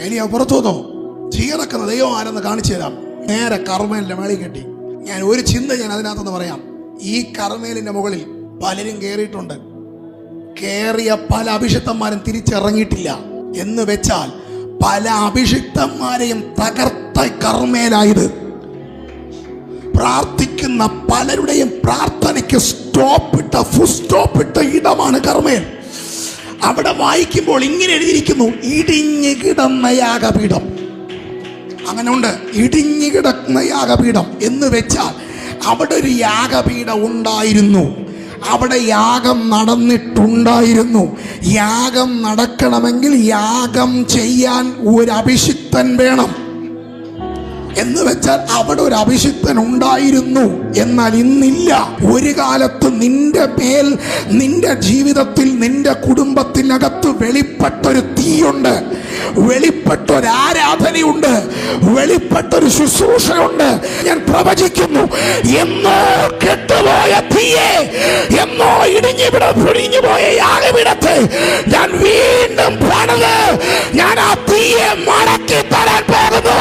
ഏലിയാവ് പുറത്തു വന്നു. ചീറക്കുന്ന ദൈവം ആരെന്ന് കാണിച്ചു തരാം. നേരെ കർമ്മേലിന്റെ മേളിൽ കെട്ടി. ഞാൻ ഒരു ചിന്ത ഞാൻ അതിനകത്തെന്ന് പറയാം. ഈ കർമ്മേലിന്റെ മുകളിൽ പലരും കയറിയിട്ടുണ്ട്. കേറിയ പല അഭിഷിക്തന്മാരും തിരിച്ചിറങ്ങിയിട്ടില്ല. എന്ന് വെച്ചാൽ പല അഭിഷിക്തന്മാരെയും തകർത്ത കർമ്മേലായത്. പ്രാർത്ഥിക്കുന്ന പലരുടെയും പ്രാർത്ഥനയ്ക്ക് ഫുൾ സ്റ്റോപ്പിട്ട ഇടമാണ് കർമ്മേൽ. അവിടെ വായിക്കുമ്പോൾ ഇങ്ങനെ എഴുതിയിരിക്കുന്നു, ഇടിഞ്ഞു കിടന്ന യാഗപീഠം. അങ്ങനെ ഉണ്ട്, ഇടിഞ്ഞു കിടക്കുന്ന യാഗപീഠം. എന്ന് വെച്ചാൽ അവിടെ ഒരു യാഗപീഠം ഉണ്ടായിരുന്നു. അവിടെ യാഗം നടന്നിട്ടുണ്ടായിരുന്നു. യാഗം നടക്കണമെങ്കിൽ യാഗം ചെയ്യാൻ ഒരു അഭിഷിക്തൻ വേണം. എന്ന് വെച്ചാൽ അവിടെ ഒരു അഭിഷിക്തൻ ഉണ്ടായിരുന്നു. എന്നാൽ ഇന്നില്ല. ഒരു കാലത്ത് നിന്റെ മേൽ, നിന്റെ ജീവിതത്തിൽ, നിന്റെ കുടുംബത്തിനകത്ത് വെളിപ്പെട്ടൊരു തീയുണ്ട്, വെളിപ്പെട്ടൊരു ആരാധനയുണ്ട്, വെളിപ്പെട്ടൊരു ശുശ്രൂഷയുണ്ട്. ഞാൻ പ്രവചിക്കുന്നു, എന്നോ കെട്ടുപോയ തീയെ, എന്നോ പിടിഞ്ഞു പോയ യാഗപീഠത്തെ ഞാൻ വീണ്ടും പണിത് ഞാൻ ആ തീയെ മടക്കി തരാൻ പോകുന്നു.